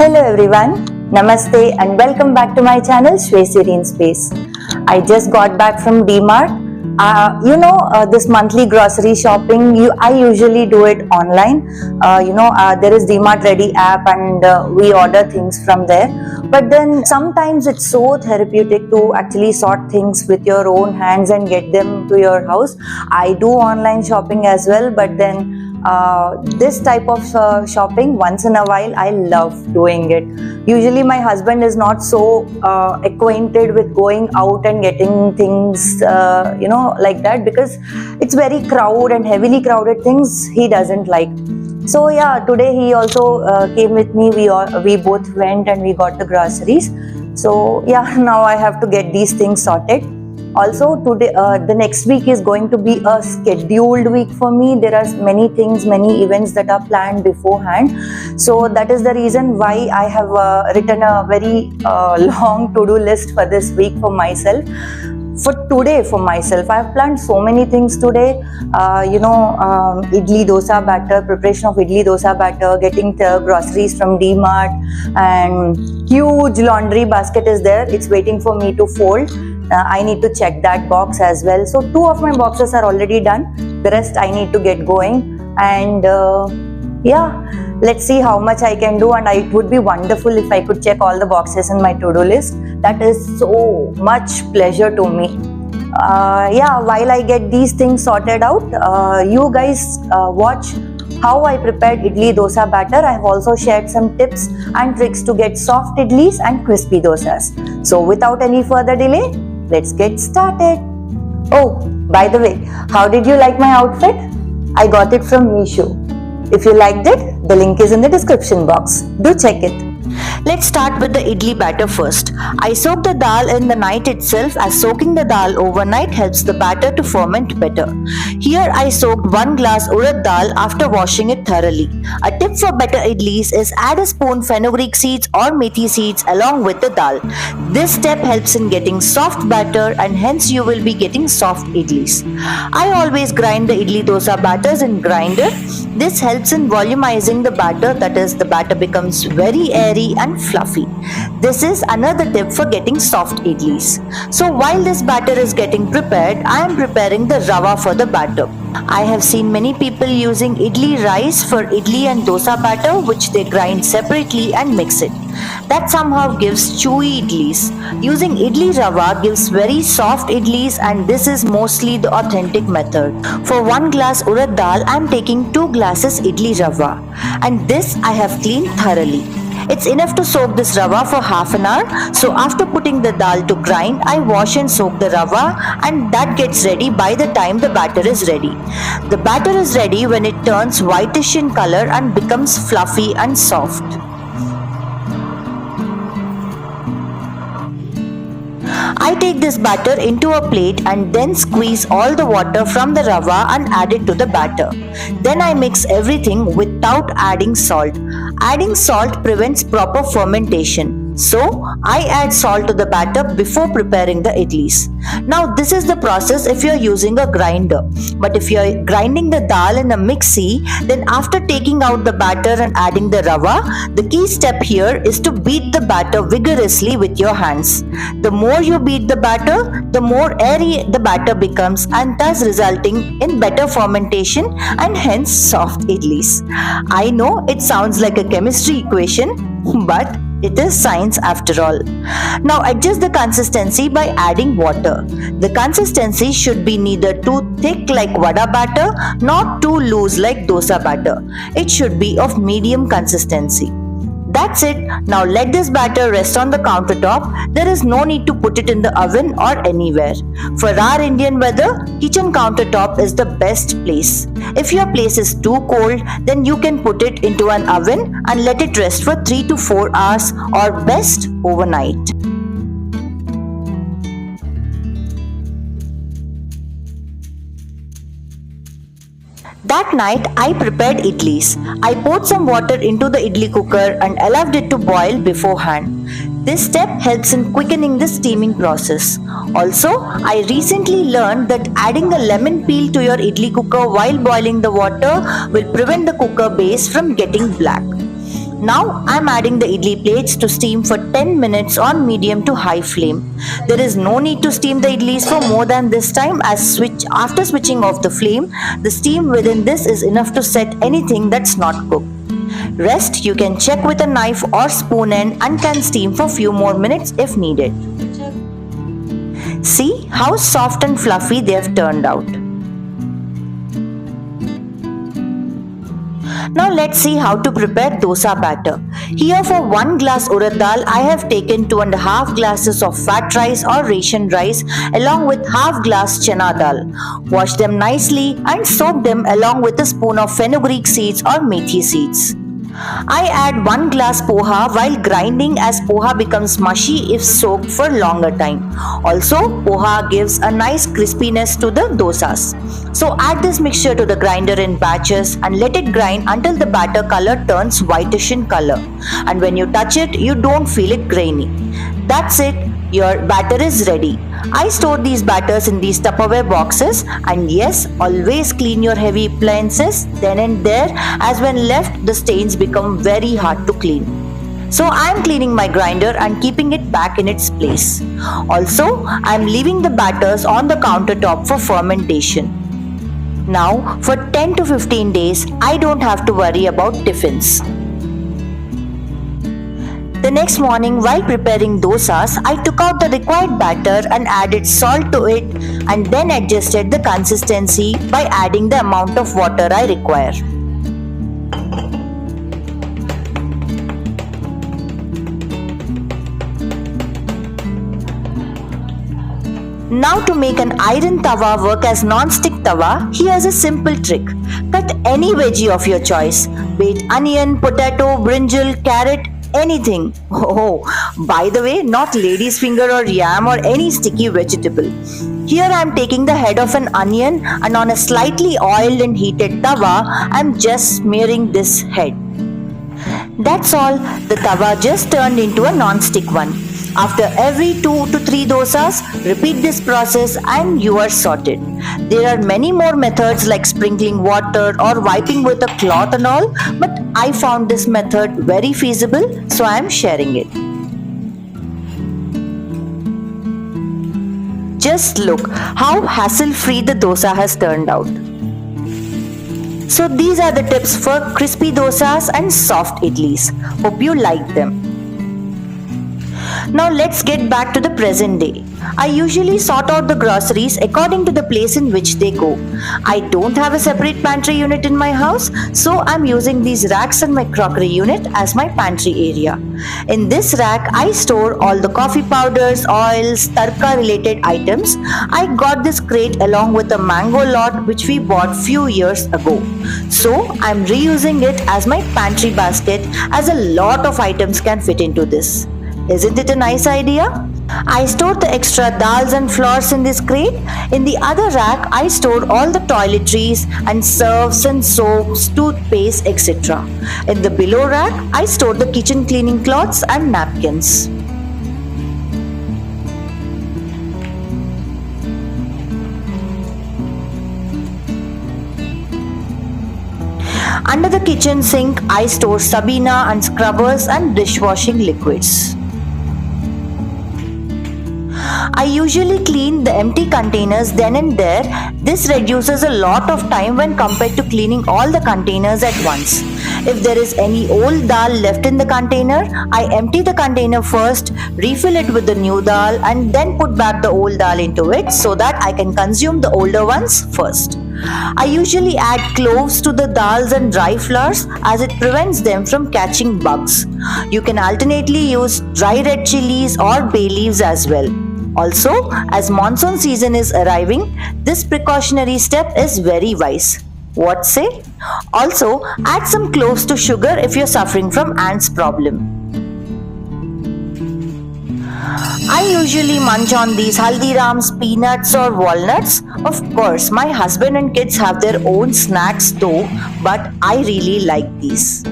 Hello everyone, Namaste and welcome back to my channel SwaysSereneSpace. I just got back from DMart. This monthly grocery shopping, I usually do it online. There is DMart Ready app and we order things from there. But then sometimes it's so therapeutic to actually sort things with your own hands and get them to your house. I do online shopping as well, but then this type of shopping once in a while I love doing it. Usually my husband is not so acquainted with going out and getting things like that, because it's very crowded and heavily crowded things he doesn't like. So yeah, today he also came with me. We both went and we got the groceries. So yeah, now I have to get these things sorted. Also today, the next week is going to be a scheduled week for me. There are many things, many events that are planned beforehand. So that is the reason why I have written a very long to-do list for this week for myself. For today, for myself, I have planned so many things today. Idli dosa batter, preparation of idli dosa batter, getting the groceries from DMart, and huge laundry basket is there. It's waiting for me to fold. I need to check that box as well. So 2 of my boxes are already done. The rest I need to get going. And let's see how much I can do. And it would be wonderful if I could check all the boxes in my to-do list. That is so much pleasure to me. While I get these things sorted out, you guys watch how I prepared idli dosa batter. I have also shared some tips and tricks to get soft idlis and crispy dosas. So without any further delay, let's get started. Oh, by the way, how did you like my outfit? I got it from Meesho. If you liked it, the link is in the description box. Do check it. Let's start with the idli batter first. I soaked the dal in the night itself, as soaking the dal overnight helps the batter to ferment better. Here I soaked 1 glass urad dal after washing it thoroughly. A tip for better idlis is add a spoon fenugreek seeds or methi seeds along with the dal. This step helps in getting soft batter and hence you will be getting soft idlis. I always grind the idli dosa batters in grinder. This helps in volumizing the batter, that is, the batter becomes very airy and fluffy. This is another tip for getting soft idlis. So while this batter is getting prepared, I am preparing the rava for the batter. I have seen many people using idli rice for idli and dosa batter, which they grind separately and mix it. That somehow gives chewy idlis. Using idli rava gives very soft idlis, and this is mostly the authentic method. For 1 glass urad dal, I am taking 2 glasses idli rava, and this I have cleaned thoroughly. It's enough to soak this rava for half an hour. So after putting the dal to grind, I wash and soak the rava, and that gets ready by the time the batter is ready. The batter is ready when it turns whitish in color and becomes fluffy and soft. I take this batter into a plate and then squeeze all the water from the rava and add it to the batter. Then I mix everything without adding salt. Adding salt prevents proper fermentation. So I add salt to the batter before preparing the idlis. Now this is the process if you are using a grinder. But if you are grinding the dal in a mixie, then after taking out the batter and adding the rava, the key step here is to beat the batter vigorously with your hands. The more you beat the batter, the more airy the batter becomes, and thus resulting in better fermentation and hence soft idlis. I know it sounds like a chemistry equation, but it is science after all. Now adjust the consistency by adding water. The consistency should be neither too thick like vada batter, not too loose like dosa batter. It should be of medium consistency. That's it. Now let this batter rest on the countertop. There is no need to put it in the oven or anywhere. For our Indian weather, kitchen countertop is the best place. If your place is too cold, then you can put it into an oven and let it rest for 3 to 4 hours or best overnight. That night, I prepared idlis. I poured some water into the idli cooker and allowed it to boil beforehand. This step helps in quickening the steaming process. Also, I recently learned that adding a lemon peel to your idli cooker while boiling the water will prevent the cooker base from getting black. Now I am adding the idli plates to steam for 10 minutes on medium to high flame. There is no need to steam the idlis for more than this time, as after switching off the flame, the steam within this is enough to set anything that's not cooked. Rest you can check with a knife or spoon end and can steam for few more minutes if needed. See how soft and fluffy they have turned out. Now let's see how to prepare dosa batter. Here for 1 glass urad dal, I have taken 2.5 glasses of fat rice or ration rice along with half glass chana dal. Wash them nicely and soak them along with a spoon of fenugreek seeds or methi seeds. I add 1 glass poha while grinding, as poha becomes mushy if soaked for longer time. Also, poha gives a nice crispiness to the dosas. So add this mixture to the grinder in batches and let it grind until the batter color turns whitish in color. And when you touch it, you don't feel it grainy. That's it. Your batter is ready. I store these batters in these Tupperware boxes, and yes, always clean your heavy appliances then and there, as when left the stains become very hard to clean. So I am cleaning my grinder and keeping it back in its place. Also, I am leaving the batters on the countertop for fermentation. Now for 10 to 15 days, I don't have to worry about tiffins. The next morning, while preparing dosas, I took out the required batter and added salt to it and then adjusted the consistency by adding the amount of water I require. Now to make an iron tawa work as non-stick tawa, here's a simple trick. Cut any veggie of your choice, be it onion, potato, brinjal, carrot, anything. Oh, by the way, not lady's finger or yam or any sticky vegetable. Here I am taking the head of an onion and on a slightly oiled and heated tawa, I am just smearing this head. That's all, the tawa just turned into a non-stick one. After every 2 to 3 dosas, repeat this process and you are sorted. There are many more methods like sprinkling water or wiping with a cloth and all, but I found this method very feasible, so I am sharing it. Just look how hassle-free the dosa has turned out. So these are the tips for crispy dosas and soft idlis. Hope you like them. Now let's get back to the present day. I usually sort out the groceries according to the place in which they go. I don't have a separate pantry unit in my house, so I'm using these racks and my crockery unit as my pantry area. In this rack, I store all the coffee powders, oils, tarka related items. I got this crate along with a mango lot which we bought few years ago. So I'm reusing it as my pantry basket, as a lot of items can fit into this. Isn't it a nice idea? I stored the extra dals and flours in this crate. In the other rack, I stored all the toiletries and serves and soaps, toothpaste, etc. In the below rack, I stored the kitchen cleaning cloths and napkins. Under the kitchen sink, I store Sabina and scrubbers and dishwashing liquids. I usually clean the empty containers then and there. This reduces a lot of time when compared to cleaning all the containers at once. If there is any old dal left in the container, I empty the container first, refill it with the new dal and then put back the old dal into it so that I can consume the older ones first. I usually add cloves to the dals and dry flowers as it prevents them from catching bugs. You can alternately use dry red chilies or bay leaves as well. Also, as monsoon season is arriving, this precautionary step is very wise. What say? Also, add some cloves to sugar if you're suffering from ants problem. I usually munch on these Haldirams, peanuts or walnuts. Of course, my husband and kids have their own snacks though, but I really like these.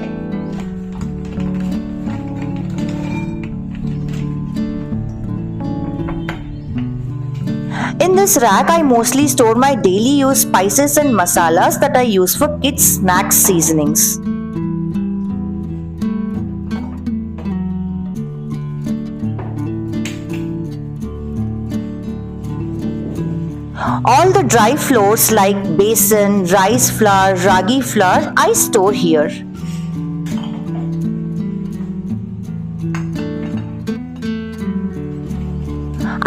In this rack, I mostly store my daily use spices and masalas that I use for kids' snack seasonings. All the dry flours like besan, rice flour, ragi flour, I store here.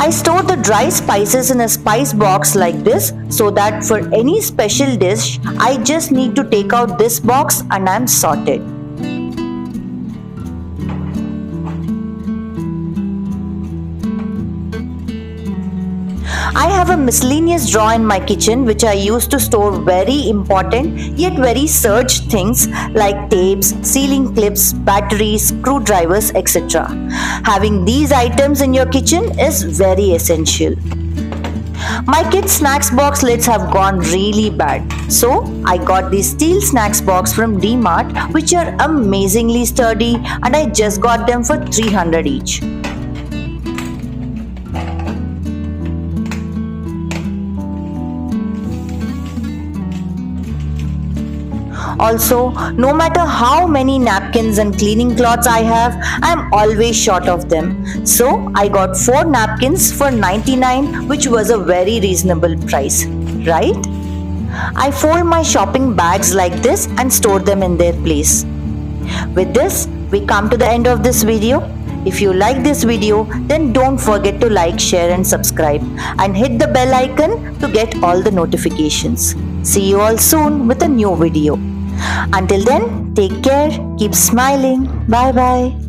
I store the dry spices in a spice box like this so that for any special dish, I just need to take out this box and I'm sorted. I have a miscellaneous drawer in my kitchen which I use to store very important yet very searched things like tapes, sealing clips, batteries, screwdrivers, etc. Having these items in your kitchen is very essential. My kids' snacks box lids have gone really bad, so I got these steel snacks box from DMart which are amazingly sturdy and I just got them for 300 each. Also, no matter how many napkins and cleaning cloths I have, I am always short of them. So, I got 4 napkins for 99, which was a very reasonable price, right? I fold my shopping bags like this and store them in their place. With this, we come to the end of this video. If you like this video, then don't forget to like, share and subscribe and hit the bell icon to get all the notifications. See you all soon with a new video. Until then, take care, keep smiling, bye bye.